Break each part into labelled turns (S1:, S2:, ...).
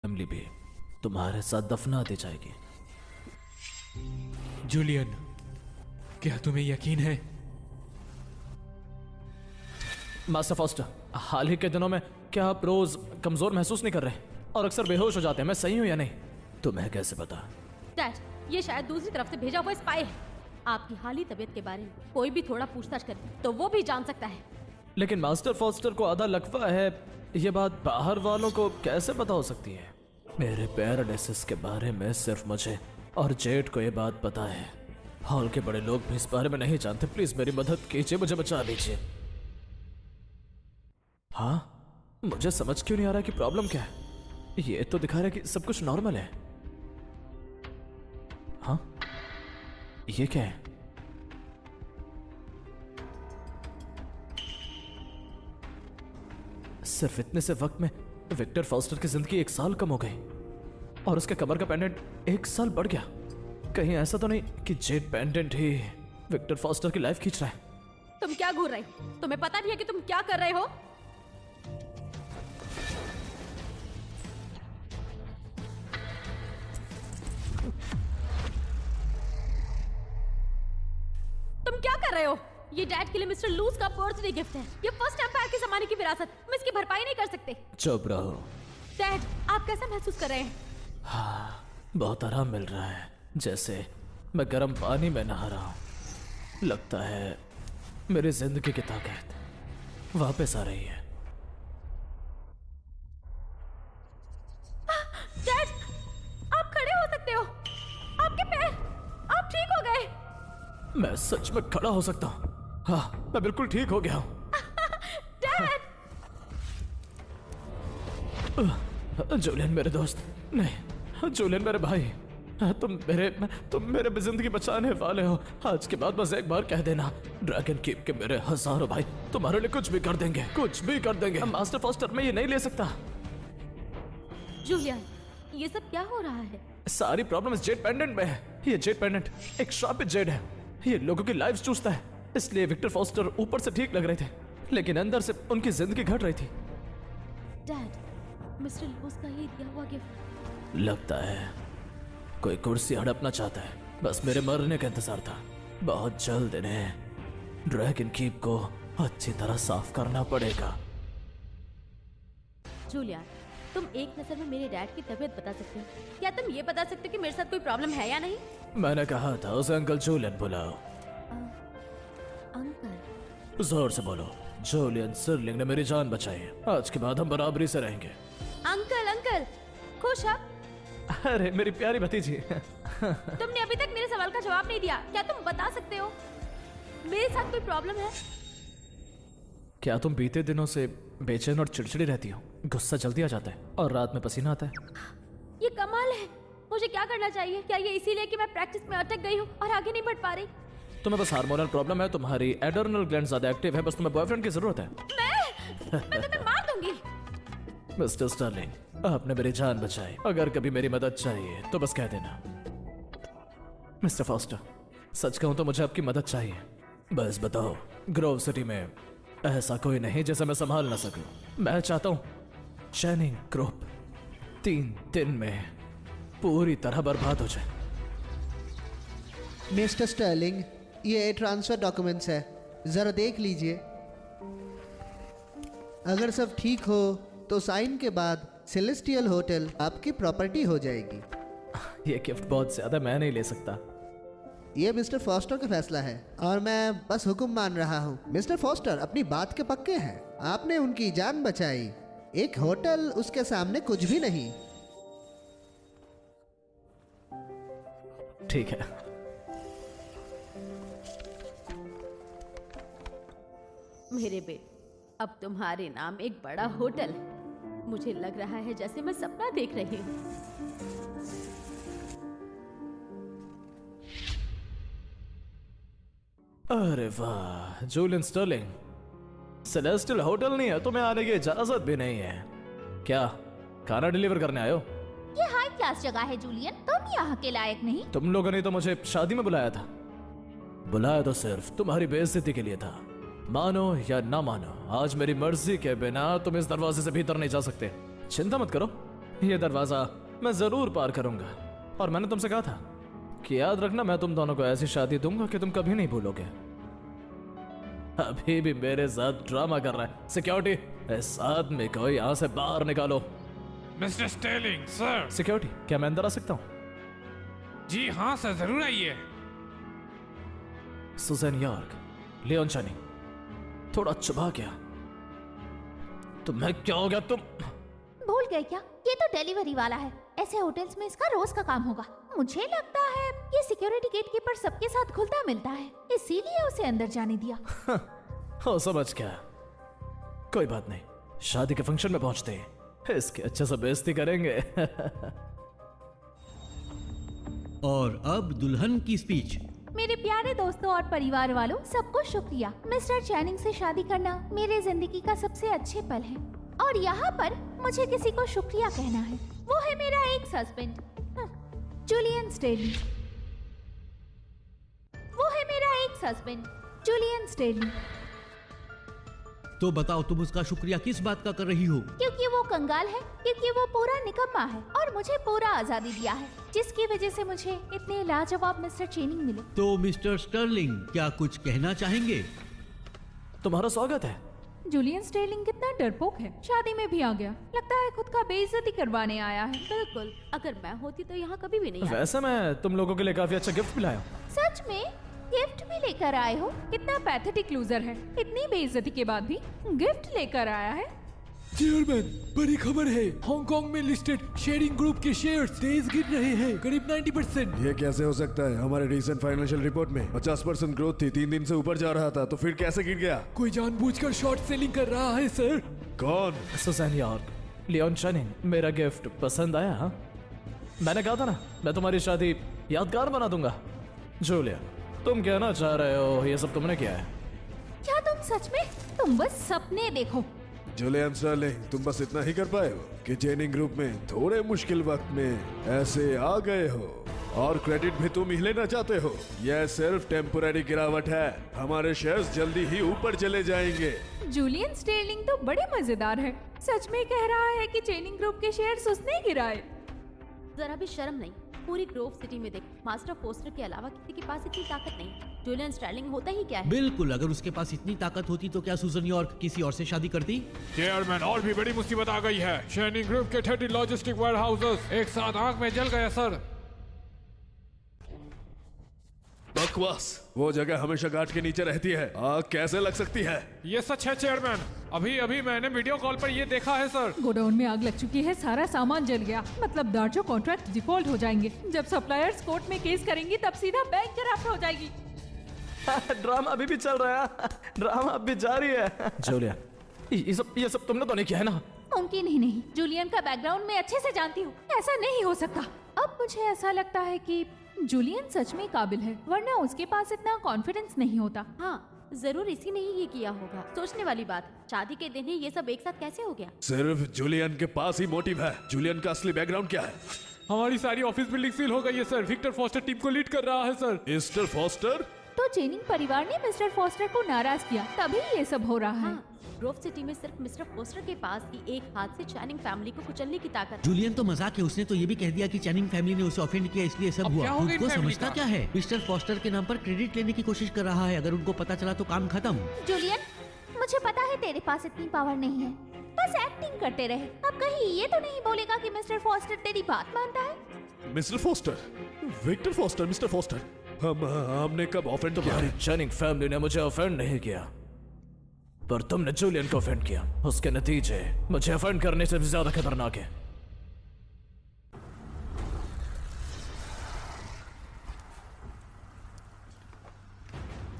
S1: Family भी तुम्हारे साथ दफना दी जाएगी।
S2: जूलियन, क्या तुम्हें यकीन है?
S1: मास्टर फॉस्टर, हाल ही के दिनों में क्या आप रोज कमजोर महसूस नहीं कर रहे और अक्सर बेहोश हो जाते हैं? मैं सही हूं या नहीं? तुम्हें कैसे पता?
S3: डैड, ये शायद दूसरी तरफ से भेजा हुआ स्पाई है। आपकी हाली तबीयत के बारे में कोई भी थोड़ा पूछताछ करे तो वो भी जान सकता है।
S1: लेकिन मास्टर फॉस्टर को आधा लकवा है, ये बात बाहर वालों को कैसे पता हो सकती है? मेरे पैरालिसिस के बारे में सिर्फ मुझे और जेड को ये बात पता है। हॉल के बड़े लोग भी इस बारे में नहीं जानते। प्लीज मेरी मदद कीजिए, मुझे बचा लीजिए। हाँ, मुझे समझ क्यों नहीं आ रहा कि प्रॉब्लम क्या है। ये तो दिखा रहा है कि सब कुछ नॉर्मल है। हाँ, ये क्या है? सिर्फ इतने से वक्त में विक्टर फॉस्टर की जिंदगी 1 साल कम हो गई और उसके कमर का पेंडेंट 1 साल बढ़ गया। कहीं ऐसा तो नहीं कि जेड पेंडेंट ही विक्टर फॉस्टर की लाइफ खींच रहा है?
S3: तुम क्या घूर रहे हो? तुम्हें पता नहीं है कि तुम क्या कर रहे हो? तुम क्या कर रहे हो? ये डैड के लिए मिस्टर लूज का बर्थडे गिफ्ट है। ये फर्स्ट एम्पायर के जमाने की विरासत, हम इसकी भरपाई नहीं कर सकते।
S1: चुप रहो।
S3: डैड, आप कैसा महसूस कर रहे हैं?
S1: हाँ, बहुत आराम मिल रहा है, जैसे मैं गर्म पानी में नहा रहा हूं। लगता है मेरी जिंदगी की ताकत वापस आ रही है।
S3: डैड, आप खड़े हो सकते हो। आपके पैर, आप ठीक हो गए।
S1: मैं सच में खड़ा हो सकता हूँ। हाँ, मैं बिल्कुल ठीक हो गया हूँ।
S3: डैड!
S1: जूलियन मेरे दोस्त, नहीं जूलियन मेरे भाई, तुम मेरे जिंदगी बचाने वाले हो। आज के बाद बस एक बार कह देना, ड्रैगन कीप के मेरे हजारों भाई तुम्हारे लिए कुछ भी कर देंगे, कुछ भी कर देंगे। मास्टर फॉस्टर, मैं ये नहीं ले सकता।
S3: जूलियन, ये सब क्या हो रहा है?
S1: सारी प्रॉब्लम इस जेड पेंडेंट में है। ये जेड पेंडेंट एक श्रापित जेड है। ये लोगों की लाइफ चूसता है। इसलिए विक्टर फॉस्टर ऊपर से ठीक लग रहे थे, लेकिन अंदर से उनकी जिंदगी घट रही थी।
S3: डैड, मिस्टर लूज का ये दिया हुआ गिफ्ट।
S1: लगता है कोई कुर्सी हड़पना चाहता है। बस मेरे मरने का इंतजार था। बहुत जल्द इन्हें ड्रैगन कीप को अच्छी तरह साफ करना पड़ेगा।
S3: जूलियन, तुम एक नजर में मेरे डैड की तबीयत बता सकते हो? क्या तुम ये बता सकते हो कि मेरे साथ कोई प्रॉब्लम है या नहीं?
S1: मैंने कहा था उसे अंकल जूलियन बुलाओ।
S3: अंकल?
S1: जोर से बोलो। जूलियन सर्लिंग ने मेरी जान बचाई है। आज के बाद हम बराबरी से रहेंगे।
S3: अंकल, अंकल, खुश हो?
S1: अरे मेरी प्यारी भतीजी।
S3: तुमने अभी तक मेरे सवाल का जवाब नहीं दिया। क्या तुम बता सकते हो मेरे साथ कोई प्रॉब्लम है?
S1: क्या तुम बीते दिनों से बेचैन और चिड़चिड़ी रहती हो? गुस्सा जल्दी आ जाता है और रात में पसीना आता है?
S3: ये कमाल है। मुझे क्या करना चाहिए? क्या ये इसीलिए कि मैं प्रैक्टिस में अटक गई हूँ और आगे नहीं बढ़ पा रही?
S1: तुम्हें बस हार्मोनल प्रॉब्लम है। तुम्हारी एड्रेनल ग्लैंड ज्यादा एक्टिव है। बस तुम्हें बॉयफ्रेंड की जरूरत है।
S3: मैं तुम्हें मार दूंगी।
S1: मिस्टर स्टर्लिंग, आपने मेरी जान बचाई। अगर कभी मेरी मदद चाहिए तो बस कह देना। मिस्टर फॉस्टर, सच कहूं तो मुझे आपकी मदद चाहिए। बस बताओ, ग्रोव सिटी में ऐसा कोई नहीं जिसे मैं संभाल ना सकूं। मैं चाहता हूं चैनिंग ग्रुप 3 दिन में पूरी तरह बर्बाद हो जाए।
S4: मिस्टर स्टर्लिंग, ये ट्रांसफर डॉक्यूमेंट्स है, जरा देख लीजिए। अगर सब ठीक हो तो साइन के बाद सेलेस्टियल होटल आपकी प्रॉपर्टी हो जाएगी।
S1: ये गिफ्ट बहुत ज्यादा मैं नहीं ले सकता।
S4: ये मिस्टर फॉस्टर का फैसला है और मैं बस हुक्म मान रहा हूँ। मिस्टर फॉस्टर अपनी बात के पक्के हैं। आपने उनकी जान बचाई। एक होटल उसके सामने कुछ भी नहीं।
S1: ठीक है।
S3: मेरे बेटे, अब तुम्हारे नाम एक बड़ा होटल है। मुझे लग रहा है जैसे मैं सपना देख रही हूँ।
S1: अरे वाह जूलियन स्टर्लिंग, सेलेस्टियल होटल नहीं है तो मैं आने की इजाजत भी नहीं है। क्या खाना डिलीवर करने आए हो?
S5: ये हाई क्लास जगह है जूलियन, तुम यहाँ के लायक नहीं।
S1: तुम लोगों ने तो मुझे शादी में बुलाया था। बुलाया तो सिर्फ तुम्हारी बेइज्जती के लिए था। मानो या ना मानो, आज मेरी मर्जी के बिना तुम इस दरवाजे से भीतर नहीं जा सकते। चिंता मत करो, ये दरवाजा मैं जरूर पार करूंगा। और मैंने तुमसे कहा था कि याद रखना, मैं तुम दोनों को ऐसी शादी दूंगा कि तुम कभी नहीं भूलोगे। अभी भी मेरे साथ ड्रामा कर रहा है। सिक्योरिटी, इस आदमी को यहाँ से बाहर निकालो।
S2: Mister stealing sir.
S1: सिक्योरिटी, क्या मैं अंदर आ सकता हूँ?
S2: जी हाँ सर, जरूर आइए।
S1: सुजैन यॉर्क, लियोन चैनिंग, थोड़ा चुभा गया। तुम्हें क्या हो गया? तुम
S5: भूल गए क्या? ये तो डिलीवरी वाला है। ऐसे होटल्स में इसका रोज का काम होगा। मुझे लगता है ये सिक्योरिटी गेटकीपर सबके साथ घुलता मिलता है, इसीलिए उसे अंदर जाने दिया।
S1: हो समझ क्या, कोई बात नहीं। शादी के फंक्शन में पहुंचते हैं, इसके अच्छे से बेइज्जती करेंगे।
S6: और अब दुल्हन की स्पीच।
S5: मेरे प्यारे दोस्तों और परिवार वालों, सबको शुक्रिया। मिस्टर चैनिंग से शादी करना मेरे जिंदगी का सबसे अच्छे पल है और यहाँ पर मुझे किसी को शुक्रिया कहना है। वो है मेरा एक्स हस्बैंड जूलियन स्टेलिंग। वो है मेरा एक्स हस्बैंड जूलियन स्टेलिंग।
S6: तो बताओ, तुम उसका शुक्रिया किस बात का कर रही हो?
S5: क्योंकि वो कंगाल है, क्योंकि वो पूरा निकम्मा है और मुझे पूरा आजादी दिया है, जिसकी वजह से मुझे इतने लाजवाब मिस्टर चैनिंग मिले।
S6: तो मिस्टर स्टर्लिंग, क्या कुछ कहना चाहेंगे?
S1: तुम्हारा स्वागत है।
S7: जूलियन स्टेलिंग कितना डरपोक है, शादी में भी आ गया। लगता है खुद का बेइज्जती करवाने आया है।
S3: बिल्कुल, अगर मैं होती तो यहाँ कभी भी नहीं आती।
S1: वैसे मैं तुम लोगों के लिए काफी अच्छा गिफ्ट भी लाया हूं।
S5: सच में गिफ्ट भी लेकर आए हो?
S7: कितना पैथेटिक लूजर है, इतनी बेइज्जती के बाद भी गिफ्ट लेकर आया है।
S2: चेयरमैन, बड़ी खबर है। हांगकांग में लिस्टेड शेयरिंग ग्रुप के शेयर्स तेज गिर रहे हैं, करीब 90%।
S8: ये कैसे हो सकता है? हमारे रिसेंट फाइनेंशियल रिपोर्ट में 50% ग्रोथ थी, 3 दिन से ऊपर जा रहा था, तो फिर कैसे गिर गया?
S2: कोई जानबूझकर शॉर्ट सेलिंग कर रहा है सर।
S8: कौन?
S1: सुजैन यॉर्क, लियोन चैनिंग, मेरा गिफ्ट पसंद आया? हाँ, मैंने कहा था ना, मैं तुम्हारी शादी यादगार बना दूंगा। जूलिया, तुम कहना चाह रहे हो ये सब तुमने किया है?
S5: क्या तुम सच में? तुम बस सपने देखो।
S8: जूलियन स्टर्लिंग, तुम बस इतना ही कर पाए हो कि चेनिंग ग्रुप में थोड़े मुश्किल वक्त में ऐसे आ गए हो, और क्रेडिट भी तुम ही लेना चाहते हो। यह सिर्फ टेम्पोररी गिरावट है, हमारे शेयर्स जल्दी ही ऊपर चले जाएंगे।
S7: जूलियन स्टेलिंग तो बड़े मजेदार है। सच में कह रहा है कि चेनिंग ग्रुप के शेयर्स उसने गिराए।
S3: जरा भी शर्म नहीं। पूरी ग्रोव सिटी में देखो, मास्टर फोस्टर के अलावा किसी के पास इतनी ताकत नहीं। जूलियन स्टर्लिंग होता ही क्या है?
S6: बिल्कुल, अगर उसके पास इतनी ताकत होती तो क्या सुजन यॉर्क किसी और से शादी करती?
S2: चेयरमैन, और भी बड़ी मुसीबत आ गई है। शेयरिंग ग्रुप के 30 लॉजिस्टिक वेयर हाउसेस एक साथ आग में जल गए सर।
S8: बकवास, वो जगह हमेशा गार्ड के नीचे रहती है, आग कैसे लग सकती है?
S2: ये सच है चेयरमैन, अभी मैंने वीडियो कॉल पर ये देखा है सर।
S7: गोडाउन में आग लग चुकी है, सारा सामान जल गया। मतलब दार्चो कॉन्ट्रैक्ट डिफॉल्ट हो जाएंगे। जब सप्लायर्स कोर्ट में केस करेंगी तब सीधा बैंक करप्ट हो जाएगी।
S1: ड्रामा अभी भी चल रहा है, ड्रामा अब भी जारी है। जूलिया, ये सब तुमने तो नहीं किया है ना?
S5: मुमकिन ही नहीं। जूलियन का बैकग्राउंड मैं अच्छे से जानती हूँ।
S7: ऐसा नहीं हो सकता। अब मुझे ऐसा लगता है कि जूलियन सच में काबिल है, वरना उसके पास इतना कॉन्फिडेंस नहीं होता।
S3: हाँ, जरूर इसी ने ही ये किया होगा। सोचने वाली बात है, शादी के दिन ही ये सब एक साथ कैसे हो गया?
S8: सिर्फ जूलियन के पास ही मोटिव है। जूलियन का असली बैकग्राउंड क्या है?
S2: हमारी सारी ऑफिस बिल्डिंग सील हो गई है सर। विक्टर फॉस्टर टीम को लीड कर रहा है सर।
S8: Mister foster?
S7: तो चेनिंग परिवार ने मिस्टर फॉस्टर को नाराज किया, तभी ये सब हो रहा है।
S3: हाँ, ग्रोव सिटी में सिर्फ मिस्टर फोस्टर के पास ही एक हाथ से चैनिंग फैमिली को कुचलने की ताकत है।
S6: जूलियन तो मजाक है, उसने तो ये भी कह दिया कि चैनिंग फैमिली ने उसे ऑफेंड किया, इसलिए सब
S2: अब
S6: हुआ।
S2: क्या हो गया
S6: खुद को
S2: इन फैमिली
S6: समझता
S2: का?
S6: क्या है? मिस्टर फॉस्टर के नाम पर क्रेडिट लेने की कोशिश कर रहा है। अगर उनको पता चला तो काम खत्म।
S5: जूलियन, मुझे पता है तेरे पास इतनी पावर नहीं है, बस एक्टिंग करते रहे। अब कहीं ये तो नहीं बोलेगा कि मिस्टर फॉस्टर तेरी बात मानता है?
S8: Mister Foster, Victor Foster, mister Foster, हमने कब ऑफेंड किया?
S1: तुम्हारी चैनिंग फैमिली ने मुझे ऑफेंड नहीं किया, पर तुमने जूलियन को ऑफेंड किया। उसके नतीजे मुझे ऑफेंड करने से भी ज्यादा खतरनाक है।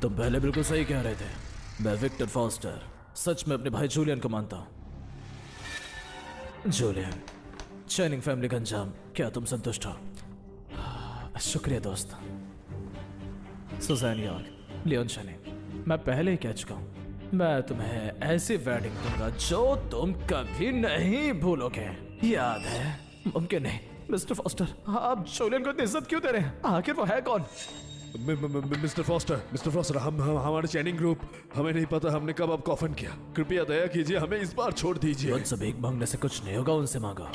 S1: तुम पहले बिल्कुल सही कह रहे थे। मैं विक्टर फॉस्टर सच में अपने भाई जूलियन को मानता हूं। जूलियन, चैनिंग फैमिली का अंजाम, क्या तुम संतुष्ट हो? शुक्रिया दोस्त। सुजैन यॉर्क, लियोन चैनिंग, मैं पहले ही कह चुका हूं, मैं तुम्हें ऐसी वेडिंग दूंगा जो तुम कभी नहीं भूलोगे। याद है? मुमकिन नहीं। मिस्टर फॉस्टर, आप जूलियन को इतनी इज्जत क्यों दे रहे हैं? आखिर वो है कौन?
S8: मिस्टर फॉस्टर, हम हमारे चैनिंग ग्रुप, हमें नहीं पता हमने कब आपको ऑफेंड किया। कृपया दया कीजिए, हमें इस बार छोड़ दीजिए।
S1: मुझसे भीख मांगने से कुछ नहीं होगा, उनसे मांगो।